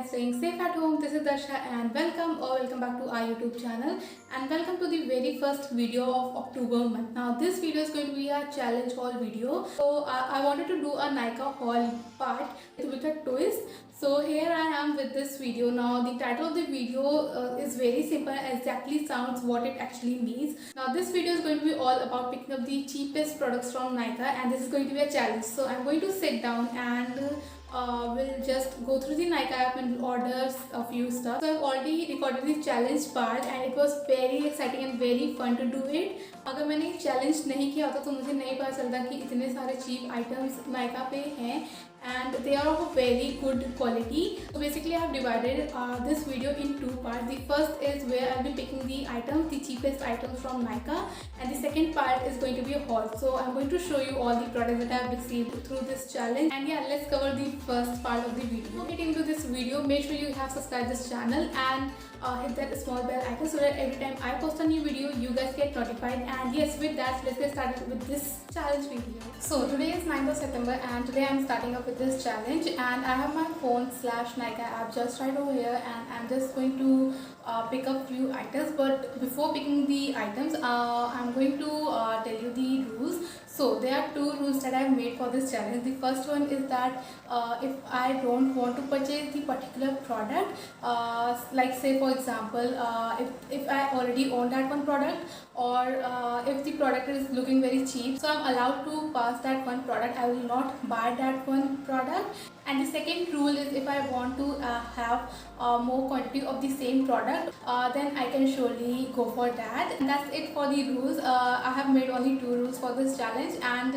and staying safe at home. This is Darsha and welcome back to our YouTube channel and welcome to the very first video of October month. Now this video is going to be a challenge haul video. So I wanted to do a Nykaa haul part with a twist. So here I am with this video. Now the title of the video is very simple, exactly sounds what it actually means. Now this video is going to be all about picking up the cheapest products from Nykaa and this is going to be a challenge. So I'm going to sit down and we'll just go through the Nykaa app and order a few stuff. So I've already recorded the challenge part and it was very exciting and very fun to do it. अगर मैंने challenge नहीं किया होता तो मुझे नहीं पता चलता कि इतने सारे चीप आइटम्स Nykaa पे हैं and they are of a very good quality. So basically I have divided this video in two parts. The first is where I'll be picking the items, the cheapest items from Nykaa, and the second part is going to be a haul. So I'm going to show you all the products that I have received through this challenge. And yeah, let's cover the first part of the video. Before getting into this video, make sure you have subscribed this channel and hit that small bell icon so that every time I post a new video you guys get notified. And yes, with that let's get started with this challenge video. So today is 9th of September and today I'm starting up with this challenge and I have my phone / Nykaa app just right over here and I'm just going to pick up few items. But before picking the items I'm going to tell you the rules. So there are two rules that I have made for this challenge. The first one is that if I don't want to purchase the particular product, like say for example if I already own that one product or if the product is looking very cheap, so I'm allowed to pass that one product. I will not buy that one product. And the second rule is if I want to have more quantity of the same product, then I can surely go for that. And that's it for the rules. I have made only two rules for this challenge and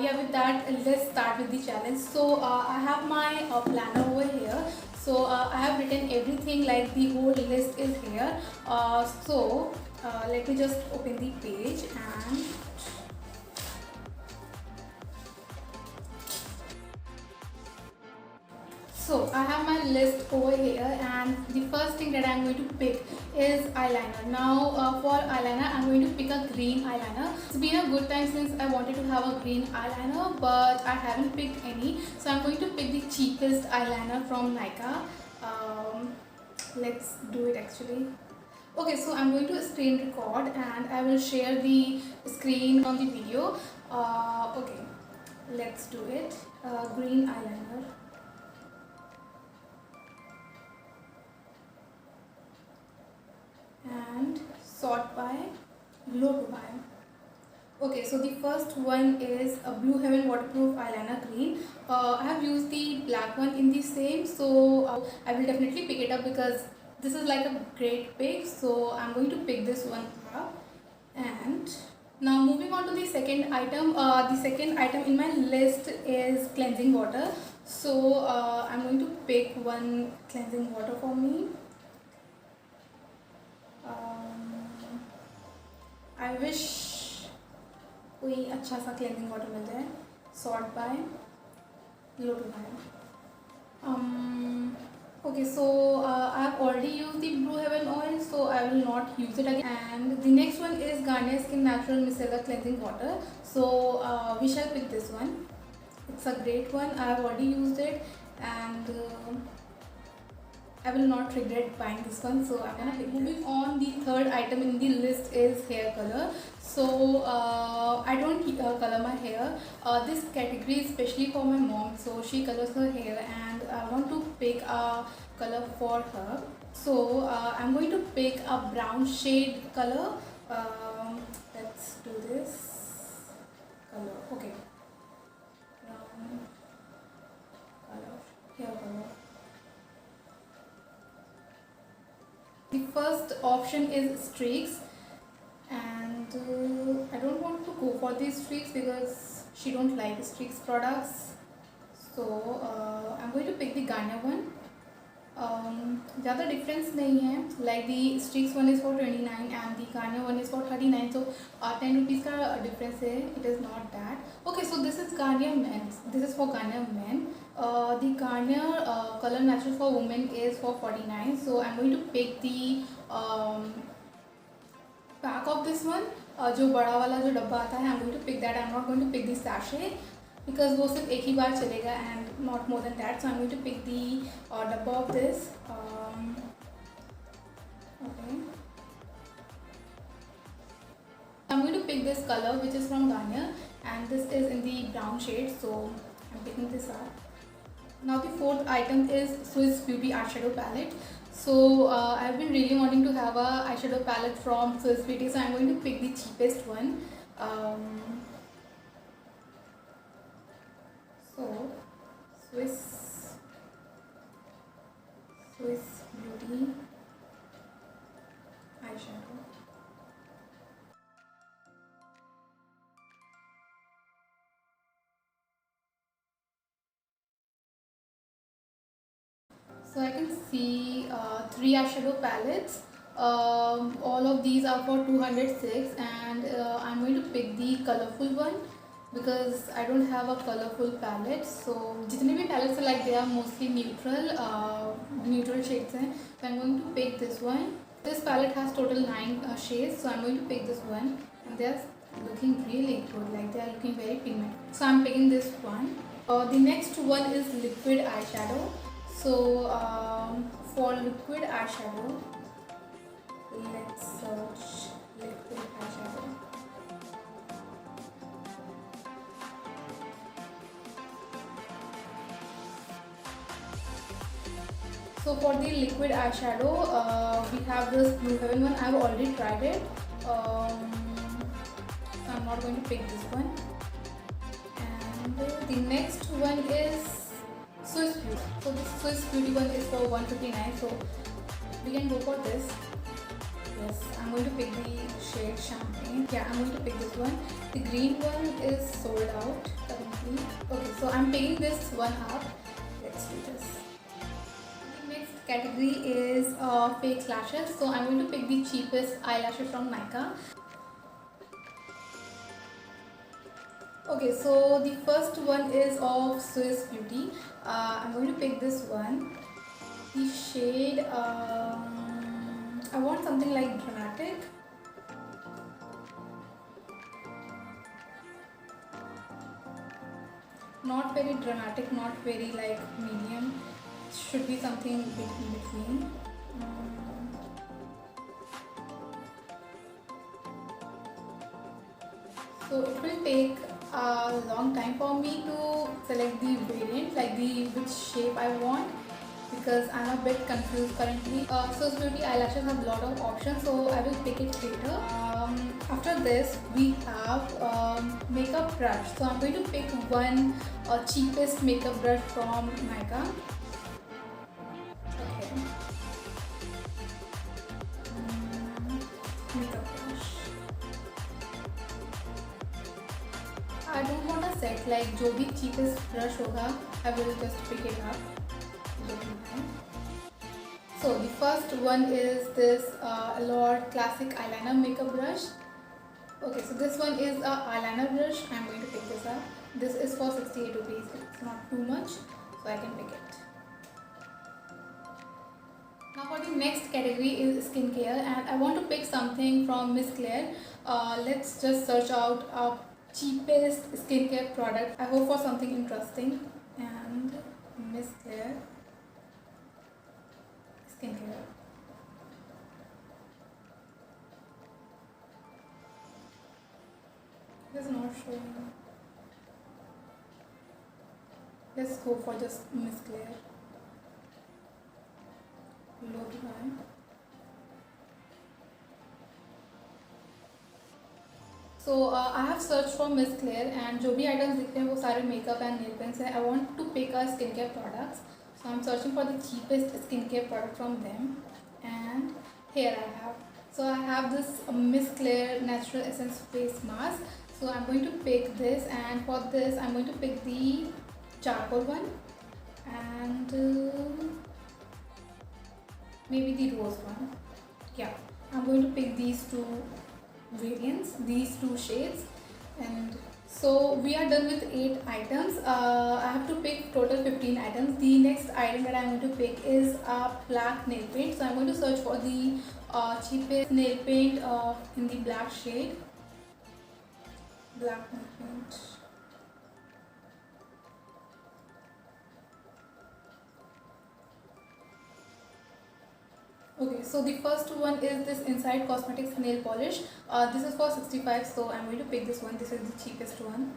yeah, with that let's start with the challenge. So I have my planner over here. So I have written everything, like the whole list is here. So let me just open the page and so I have my list over here and the first thing that I'm going to pick is eyeliner. Now for eyeliner I'm going to pick a green eyeliner. It's been a good time since I wanted to have a green eyeliner but I haven't picked any. So I'm going to pick the cheapest eyeliner from Nykaa. Let's do it actually. Okay, so I'm going to screen record and I will share the screen on the video. Okay, let's do it. Green eyeliner. And sort by, low to buy. Okay, so the first one is a Blue Heaven waterproof eyeliner green. I have used the black one in the same, so I will definitely pick it up because this is like a great pick. So I'm going to pick this one up. And now moving on to the second item. The second item in my list is cleansing water. So I'm going to pick one cleansing water for me. I wish कोई अच्छा सा cleansing water मिल जाए. Sort by, low to by. Okay, so I have already used the Blue Heaven oil, so I will not use it again. And the next one is Garnier Skin Natural Micellar Cleansing Water. So we shall pick this one. It's a great one. I have already used it and I will not regret buying this one, so I'm gonna pick. Moving on, the third item in the list is hair color. So I don't color my hair. This category is especially for my mom, so she colors her hair and I want to pick a color for her. So I'm going to pick a brown shade color. Let's do this color. Okay, brown color, hair color. The first option is streaks and I don't want to go for these streaks because she don't like streaks products. So I'm going to pick the Garnier one. ज़्यादा difference नहीं है, like the streaks one is for 29 and the Garnier one is for 39, so 10 rupees का difference है. It is not that. Okay, so this is Garnier men. This is for Garnier men. The Garnier Color Natural for Women is for 49, so I'm going to pick the pack of this one. जो बड़ा वाला जो डब्बा आता है, I'm going to pick that. I'm not going to pick the sachet. because वो सिर्फ एक ही बार चलेगा and not more than that. So I'm going to pick the डब्बा of this. Okay. I'm going to pick this color which is from Garnier, and this is in the brown shade, so I'm picking this up. Now the fourth item is Swiss Beauty eyeshadow palette. So I've been really wanting to have a eyeshadow palette from Swiss Beauty, so I'm going to pick the cheapest one. So Swiss Beauty eyeshadow. So I can see three eyeshadow palettes. All of these are for 206, and I'm going to pick the colorful one because I don't have a colorful palette. So जितने भी palettes are like, they are mostly neutral shades हैं. So I'm going to pick this one. This palette has total 9 shades, so I'm going to pick this one, and they're looking really good, like they are looking very pigmented. So I'm picking this one. The next one is liquid eyeshadow. So for liquid eyeshadow, let's search liquid eyeshadow. So for the liquid eyeshadow, we have this Blue Heaven one. I've already tried it. So I'm not going to pick this one. And the next one is Swiss Beauty. So this Swiss Beauty one is for 159. So we can go for this. Yes, I'm going to pick the shade Champagne. Yeah, I'm going to pick this one. The green one is sold out currently. Okay, so I'm picking this one up. Let's do this. The next category is fake lashes. So I'm going to pick the cheapest eyelashes from Nykaa. Okay, so the first one is of Swiss Beauty. I'm going to pick this one. The shade, I want something like dramatic. Not very dramatic, not very like medium. Should be something in between. So it will take a long time for me to select the variant, like which shape I want, because I'm a bit confused currently. Swiss Beauty eyelashes have a lot of options, so I will pick it later. After this, we have makeup brush. So I'm going to pick one cheapest makeup brush from Nykaa. Okay. Makeup brush. I don't want a set, like जो भी cheapest brush होगा, I will just pick it up. So the first one is this Allure Classic Eyeliner Makeup Brush. Okay, so this one is a eyeliner brush. I'm going to pick this up. This is for 68 rupees. It's not too much, so I can pick it. Now for the next category is skincare, and I want to pick something from Miss Claire. Let's just search out a cheapest skincare product. I hope for something interesting. And Miss Claire skincare. It is not showing. Let's go for just Miss Claire. Load line. So I have searched for Miss Claire, and जो भी items दिख रहे हैं वो सारे makeup and nail paints हैं. I want to pick a skincare products, so I'm searching for the cheapest skincare product from them, and here I have. So I have this Miss Claire Natural Essence Face Mask. So I'm going to pick this, and for this I'm going to pick the charcoal one, and maybe the rose one. Yeah, I'm going to pick these two variants, these two shades. And so we are done with 8 items. I have to pick total 15 items. The next item that I'm going to pick is a black nail paint. So I'm going to search for the cheapest nail paint in the black shade. Black nail paint. So the first one is this Inside Cosmetics nail polish. This is for 65, so I'm going to pick this one. This is the cheapest one.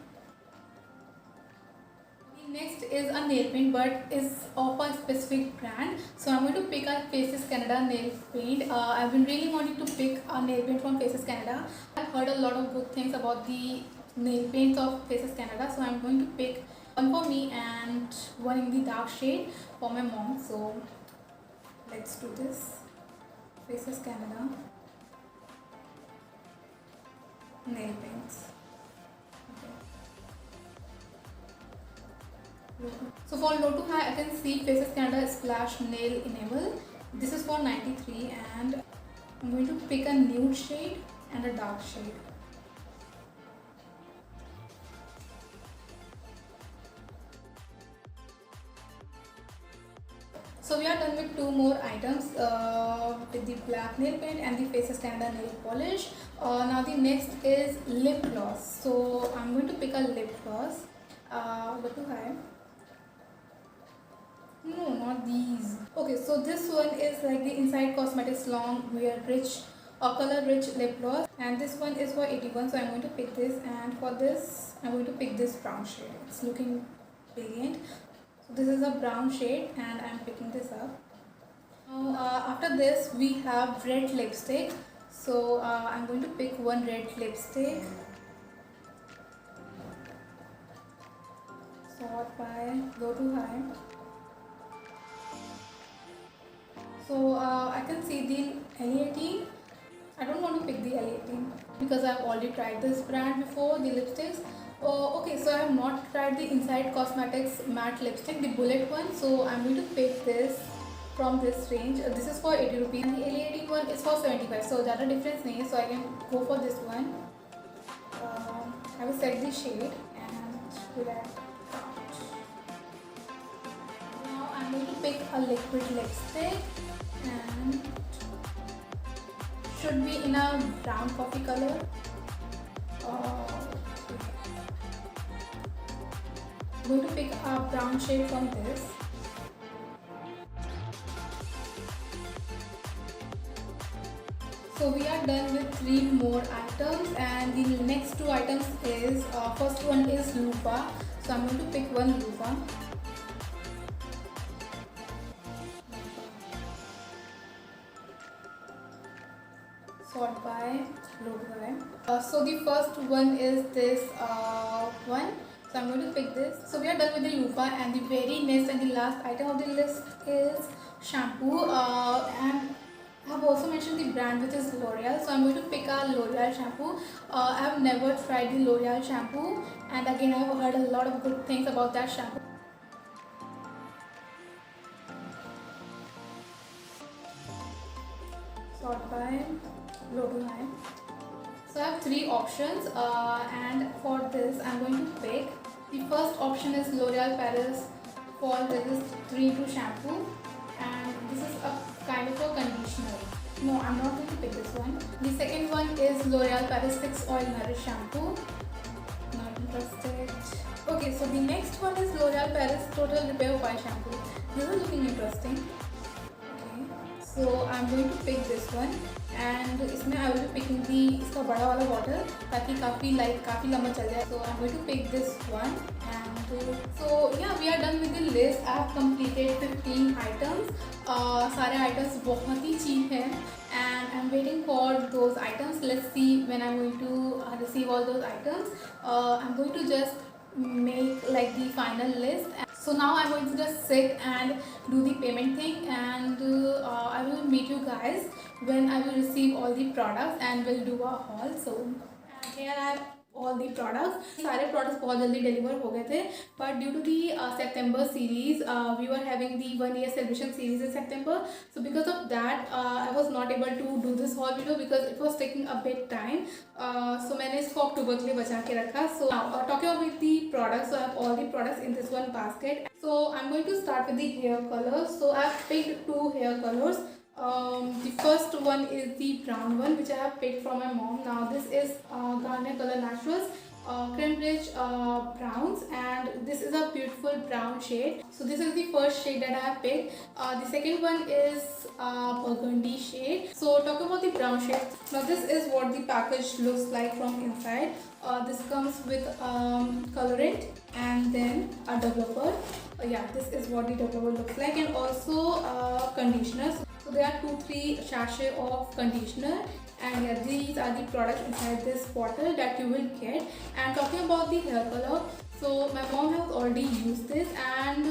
The next is a nail paint, but is of a specific brand. So I'm going to pick a Faces Canada nail paint. I've been really wanting to pick a nail paint from Faces Canada. I've heard a lot of good things about the nail paints of Faces Canada, so I'm going to pick one for me and one in the dark shade for my mom. So let's do this. Faces Canada nail paints. So for low to high, I can see Faces Canada Splash Nail Enable. This is for 93, and I'm going to pick a nude shade and a dark shade. So we are done with two more items with the black nail paint and the Faces Canada nail polish. Now the next is lip gloss. So I'm going to pick a lip gloss. What do I? No, not these. Okay, so this one is like the Inside Cosmetics Long Wear Rich Color Rich Lip Gloss, and this one is for 81. So I'm going to pick this, and for this I'm going to pick this brown shade. It's looking brilliant. So this is a brown shade and I'm picking this up. Now after this we have red lipstick. So I'm going to pick one red lipstick. Sort by low to high. So I can see the L18. I don't want to pick the L18 because I've already tried this brand before, the lipsticks. Okay, so I have not tried the Inside Cosmetics matte lipstick, the bullet one. So I'm going to pick this from this range. This is for 80 rupees and the L18 one is for 75. So that a difference nahi, so I can go for this one. I will set the shade and will add count. Now I'm going to pick a liquid lipstick and should be in a brown coffee color. I'm going to pick a brown shade from this. So we are done with three more items, and the next two items is first one is loofah. So I'm going to pick one loofah. Sort by low to high. So the first one is this one. So I'm going to pick this. So we are done with the loofah, and the very next and the last item of the list is shampoo. And I have also mentioned the brand, which is L'Oreal. So I'm going to pick a L'Oreal shampoo. I have never tried the L'Oreal shampoo, and again I have heard a lot of good things about that shampoo. Sort by low to high. So I have three options, and for this I'm going to pick the first option is L'Oreal Paris Fall Resist 3-2 shampoo, and this is a kind of a conditioner. No, I'm not going to pick this one. The second one is L'Oreal Paris 6 Oil Nourish shampoo. Not interested. Okay, so the next one is L'Oreal Paris Total Repair Oil shampoo. This is looking interesting. So I'm going to pick this one, and इसमें I will be picking the इसका बड़ा वाला bottle ताकि काफ़ी लंबा चल जाए. So I'm going to pick this one, and so yeah, we are done with the list. I have completed 15 items. सारे items बहुत ही cheap हैं, and I'm waiting for those items. Let's see when I'm going to receive all those items. I'm going to just make like the final list. So now I'm going to just sit and do the payment thing, and I will meet you guys when I will receive all the products and we'll do a haul. So here I have all the products. सारे products बहुत जल्दी deliver हो गए थे, but due to the September series, we were having the 1 year celebration series in September. So because of that, I was not able to do this haul video because it was taking a bit time. So मैंने इसको अक्टूबर के लिए बचा के रखा. So now talking about the products, so I have all the products in this one basket. So I'm going to start with the hair colors. So I have picked two hair colors. The first one is the brown one, which I have picked from my mom. Now this is Garnier Color Naturals. Cambridge browns, and this is a beautiful brown shade. So this is the first shade that I have picked. The second one is burgundy shade. So talking about the brown shade, now this is what the package looks like from inside. This comes with colorant and then a developer. Yeah, this is what the developer looks like, and also conditioner. So there are 2-3 sachet of conditioner, and yeah, these are the products inside this bottle that you will get. And talking about the hair color, so my mom has already used this, and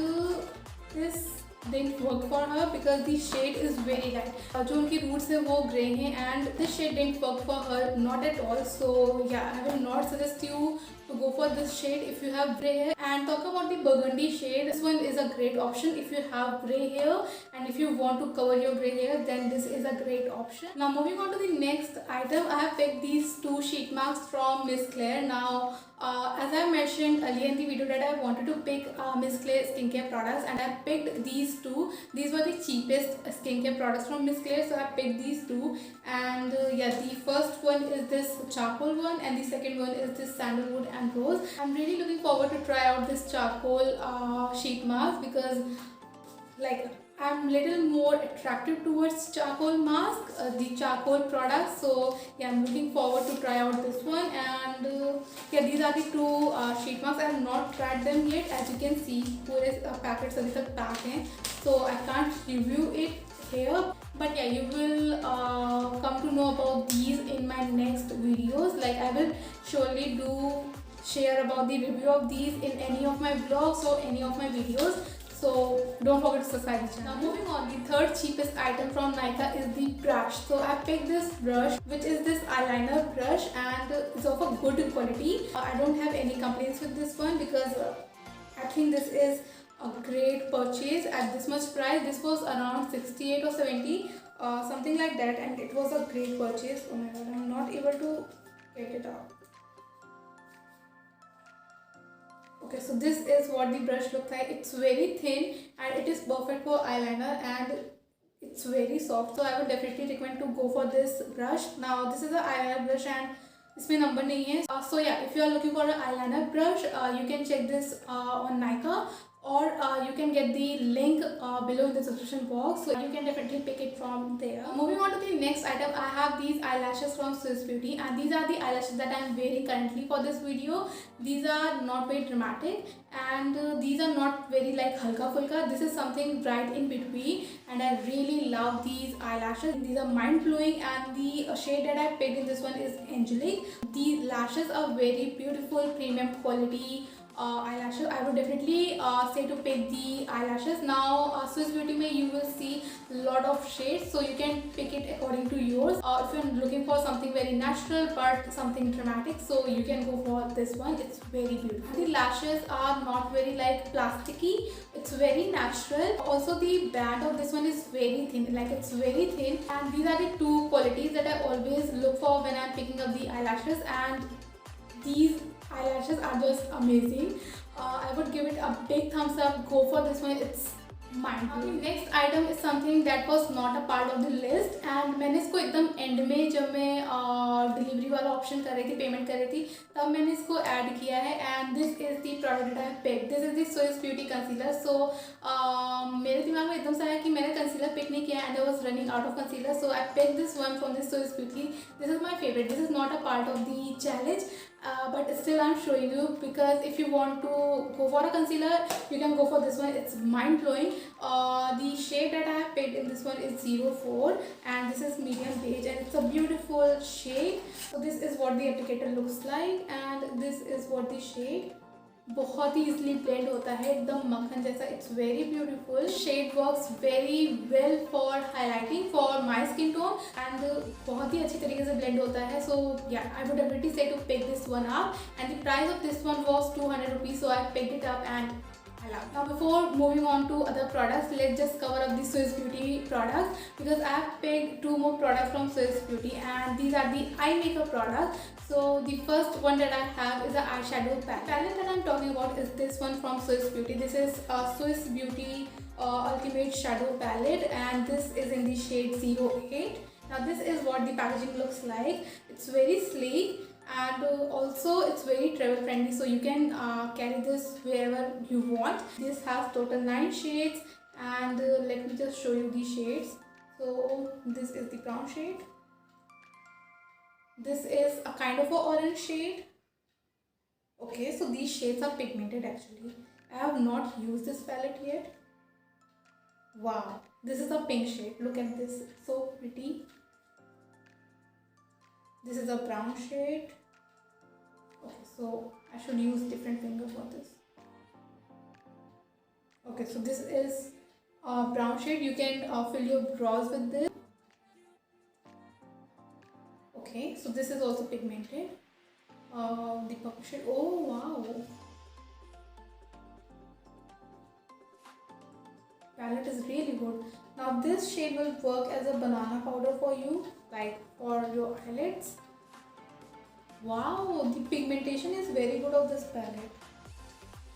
this didn't work for her because the shade is very light. जो उनकी roots है वो grey हैं, and this shade didn't work for her, not at all. So yeah, I will not suggest you to go for this shade if you have grey hair. And talk about the burgundy shade, this one is a great option if you have grey hair, and if you want to cover your grey hair, then this is a great option. Now moving on to the next item, I have picked these 2 sheet masks from Miss Claire. Now as I mentioned earlier in the video that I wanted to pick Miss Claire skincare products, and I picked these 2. These were the cheapest skincare products from Miss Claire, so I picked these 2. And yeah, the first one is this charcoal one, and the second one is this sandalwood and rose. I'm really looking forward to try out this charcoal sheet mask, because like I'm little more attracted towards charcoal mask, the charcoal products. So yeah, I'm looking forward to try out this one. And yeah, these are the 2 sheet masks. I have not tried them yet. As you can see, पूरे packets अभी तक pack हैं, so I can't review it here. But yeah, you will come to know about these in my next videos. Like I will surely share about the review of these in any of my vlogs or any of my videos. So don't forget to subscribe to the channel. Now moving on, the third cheapest item from Nykaa is the brush. So I picked this brush, which is this eyeliner brush, and it's of a good quality. I don't have any complaints with this one, because I think this is a great purchase at this much price. This was around 68 or 70, something like that, and it was a great purchase. Oh my god, I'm not able to get it out. Okay, so this is what the brush looks like. It's very thin and it is perfect for eyeliner, and it's very soft. So I would definitely recommend to go for this brush. Now this is an eyeliner brush and इसमें number नहीं है. So yeah, if you are looking for an eyeliner brush, you can check this on Nykaa, or you can get the link below in the description box, so you can definitely pick it from there. Moving on to the next item, I have these eyelashes from Swiss Beauty, and these are the eyelashes that I am wearing currently for this video. These are not very dramatic, and these are not very like halka fulka. This is something right in between, and I really love these eyelashes. These are mind blowing, and the shade that I picked in this one is Angelic. These lashes are very beautiful, premium quality eyelashes. I would definitely say to pick the eyelashes. Now Swiss Beauty में you will see lot of shades, so you can pick it according to yours. If you're looking for something very natural but something dramatic, so you can go for this one. It's very beautiful. The lashes are not very like plasticky, it's very natural. Also the band of this one is very thin, like it's very thin, and these are the 2 qualities that I always look for when I'm picking up the eyelashes, and these eyelashes are just amazing. I would give it a big thumbs up. Go for this one, it's mind blowing. The next item is something that was not a part of the list, and मैंने इसको एकदम end में जब मैं delivery वाला option कर रही थी, payment कर रही थी, तब मैंने इसको add किया है. And this is the product that I have picked. This is the Swiss Beauty concealer. So मेरे दिमाग में एकदम से आया कि मैंने concealer pick नहीं किया, and I was running out of concealer, so I picked this one from the Swiss Beauty. This is my favorite. This is not a part of the challenge, but still I'm showing you, because if you want to go for a concealer, you can go for this one. It's mind blowing. The shade that I have picked in this one is 04, and this is medium beige, and it's a beautiful shade. So this is what the applicator looks like, and this is what the shade. बहुत ही easily blend होता है, एकदम मक्खन जैसा. It's very beautiful. Shade works very well for highlighting for my skin tone, and बहुत ही अच्छी तरीके से ब्लेंड होता है. So yeah I would definitely say to pick this one up, and the price of this one was 200 rupees. So I picked it up and now before moving on to other products, let's just cover up the Swiss Beauty products, because I have picked 2 more products from Swiss Beauty, and these are the eye makeup products. So the first one that I have is the eyeshadow palette that I'm talking about is this one from Swiss Beauty. This is a Swiss Beauty Ultimate Shadow Palette, and this is in the shade 08. Now this is what the packaging looks like. It's very sleek, and also it's very travel friendly, so you can carry this wherever you want. This has total 9 shades, and let me just show you the shades. So this is the brown shade, this is a kind of a orange shade. Okay, so these shades are pigmented actually. I have not used this palette yet. Wow, this is a pink shade, look at this, it's so pretty. This is a brown shade. Okay, so I should use different finger for this. Okay, so this is a brown shade. You can fill your brows with this. Okay, so this is also pigmented. The purple shade. Oh wow, palette is really good. Now this shade will work as a banana powder for you, like for your eyelids. Wow, the pigmentation is very good of this palette.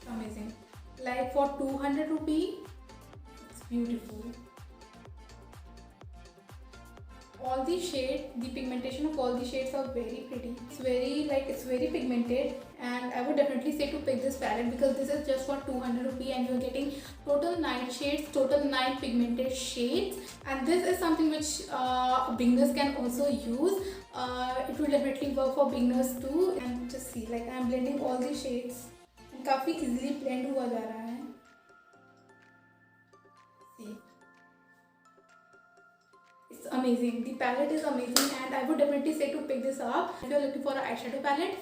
Amazing. Like for 200 rupee, it's beautiful. All the shade, the pigmentation of all the shades are very pretty. It's very pigmented, and I would definitely say to pick this palette because this is just for 200 rupee and you're getting total 9 shades, total 9 pigmented shades, and this is something which beginners can also use. It will definitely work for beginners too. And just see, like I'm blending all the shades and काफी easily blend हुआ जा रहा है. See, it's amazing. The palette is amazing, and I would definitely say to pick this up. If you're looking for an eyeshadow palette,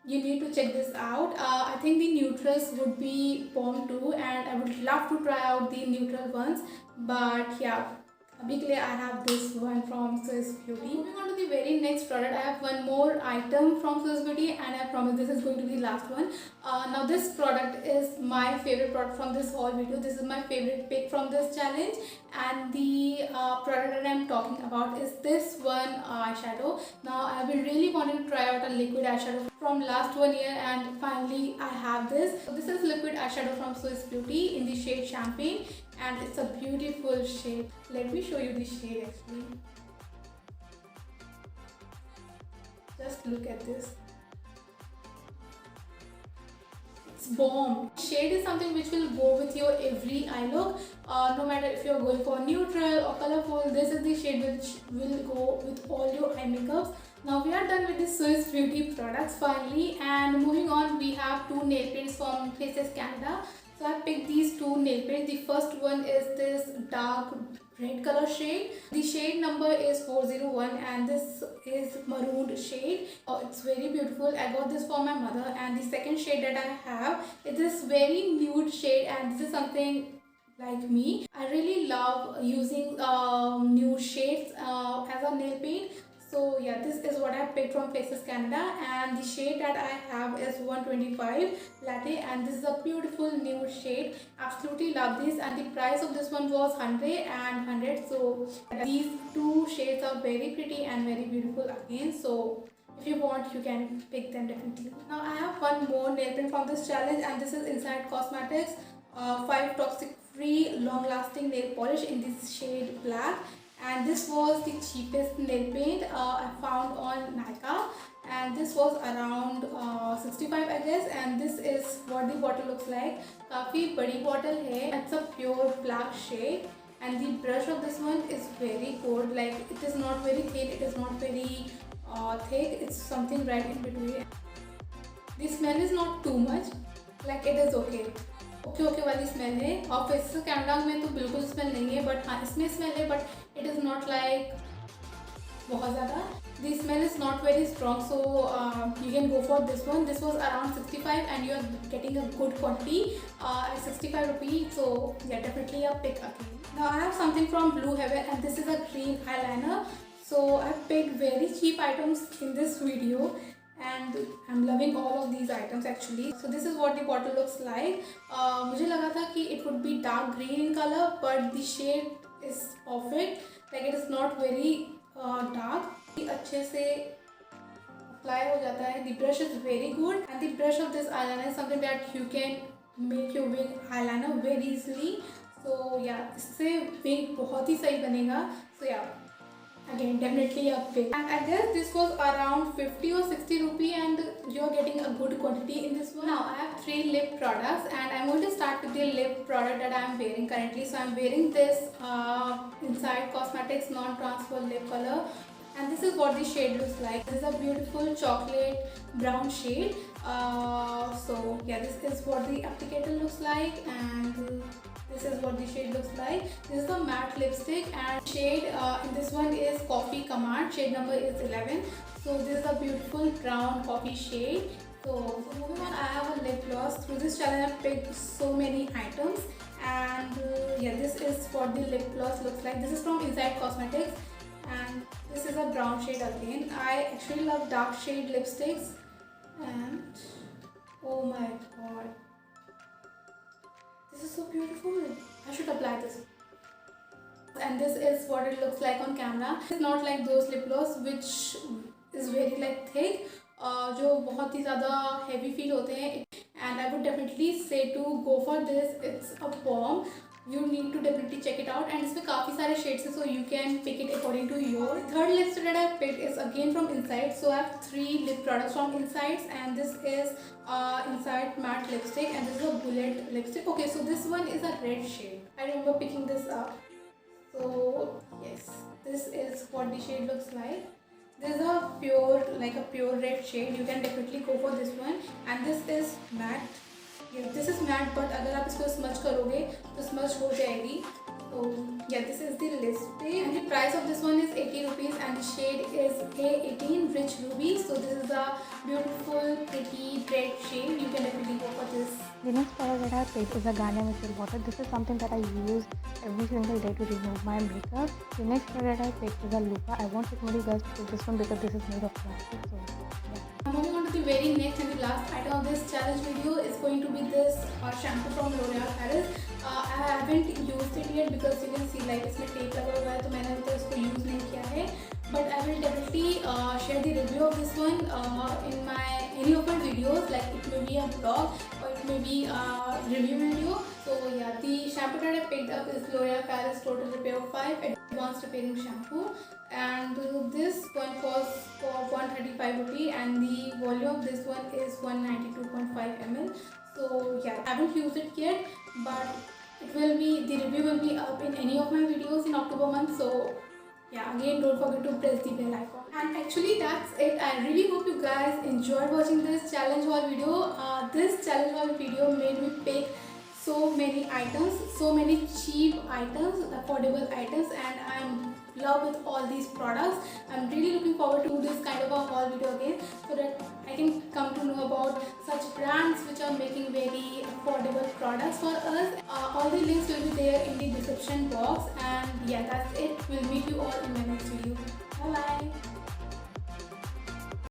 you need to check this out. I think the neutrals would be bomb too, and I would love to try out the neutral ones. But yeah, abhi ke liye I have this one from Swiss Beauty. Moving on to the very next product, I have one more item from Swiss Beauty, and I promise this is going to be the last one. Now this product is my favorite product from this whole video. This is my favorite pick from this challenge, and the product that I'm talking about is this one eyeshadow. Now I've been really wanting to try out a liquid eyeshadow from last 1 year, and finally I have this. So this is liquid eyeshadow from Swiss Beauty in the shade Champagne, and it's a beautiful shade. Let me show you the shade actually. Just look at this. It's bomb. Shade is something which will go with your every eye look. No matter if you're going for neutral or colorful, this is the shade which will go with all your eye makeups. Now we are done with the Swiss Beauty products finally, and moving on, we have 2 nail paints from Faces Canada. So I picked these 2 nail paints. The first one is this dark red color shade. The shade number is 401, and this is marooned shade. It's very beautiful. I got this for my mother. And the second shade that I have is this very nude shade, and this is something like me. I really love using nude shades as a nail paint. So yeah, this is what I picked from Faces Canada, and the shade that I have is 125 Latte, and this is a beautiful nude shade. Absolutely love this, and the price of this one was 100 and 100. So these 2 shades are very pretty and very beautiful again. So if you want, you can pick them definitely. Now I have one more nail print from this challenge, and this is Inside Cosmetics 5 toxic free long lasting nail polish in this shade black. And this was the cheapest nail paint I found on Nykaa, and this was around 65 I guess, and this is what the bottle looks like. काफ़ी बड़ी bottle है. It's a pure black shade, and the brush of this one is very good. Like it is not very thin, it is not very thick. It's something right in between. The smell is not too much. Like it is okay. Okay वाली smell है, और faces Canada में तो बिल्कुल smell नहीं है, but हाँ इसमें स्मेल है, but it is not like बहुत ज़्यादा. The smell is not very strong, so you can go for this one. This was around 65 and you are getting a good quantity at 65 rupees. So yeah, definitely a pick again. Now I have something from Blue Heaven, and this is a green eyeliner. So I picked very cheap items in this video, and I'm loving all of these items actually. So this is what the bottle looks like. मुझे लगा था कि it would be dark green in color, but the shade is perfect. Like it is not very dark. अच्छे से apply हो जाता है. The brush is very good, and the brush of this eyeliner is something that you can make your wing eyeliner very easily. So yeah, इससे wing बहुत ही सही बनेगा. So yeah, again definitely a pick. And I guess this was around 50 or 60 rupee, and you're getting a good quantity in this one. Now I have 3 lip products, and I'm going to start with the lip product that I'm wearing currently. So I'm wearing this Inside Cosmetics non-transfer lip color, and this is what the shade looks like. This is a beautiful chocolate brown shade. So yeah, this is what the applicator looks like, and this is what the shade looks like. This is the matte lipstick, and shade in this one is Coffee Command. Shade number is 11. So this is a beautiful brown coffee shade. So moving on, I have a lip gloss. Through this challenge I picked so many items, and yeah, this is what the lip gloss looks like. This is from Inside Cosmetics, and this is a brown shade again. I actually love dark shade lipsticks, and oh my god, this is so beautiful. I should apply this. And this is what it looks like on camera. It's not like those lip gloss which is very like thick, जो बहुत ही ज़्यादा heavy feel होते हैं. And I would definitely say to go for this. It's a bomb. You need to definitely check it out. And इसमें काफ़ी सारे shades हैं, so you can pick it according to your. Third lipstick that I picked is again from Inside. So I have 3 lip products from Inside, and this is Inside matte lipstick, and this is a bullet lipstick. Okay, so this one is a red shade. I remember picking this up. So yes, this is what the shade looks like. This is a pure red shade. You can definitely go for this one. And this is matte. Yeah, this is matte, but अगर आप इसको smudge करोगे तो smudge हो जाएगी. So yeah, this is the lipstick, and the price of this one is 80 rupees, and the shade is A18 Rich Ruby. So this is a beautiful, pretty red shade. You can definitely go for this. The next product that I picked is a Garnier Micellar Water. This is something that I use every single day to remove my makeup. The next product that I picked is a Lupa. I won't recommend you guys to pick this one because this is made of plastic. So yeah. Moving on to the very next and the last item of this challenge video is going to be this shampoo from L'Oreal Paris. I haven't used it yet because you can see like इसमें tape लगा हुआ है, तो मैंने अभी तक इसको use नहीं किया है. But I will definitely share the review of this one in any of my videos. Like it may be a vlog or it may be a review video. So yeah, the shampoo that I picked up is L'Oreal Paris Total Repair 5 Advanced Repairing Shampoo, and this one costs for 135 rupee, and the volume of this one is 192.5 ml. So yeah, I haven't used it yet, but the review will be up in any of my videos in October month. So yeah, again don't forget to press the bell icon. And actually that's it. I really hope you guys enjoyed watching this challenge haul video. This challenge haul video made me pick so many items, so many cheap items, affordable items, and I'm in love with all these products. I'm really looking forward to this kind of a haul video again, so that I can come to know about such brands which are making very affordable products for us. All the links will be there in the description box, and yeah, that's it. We'll meet you all in my next video. Bye bye.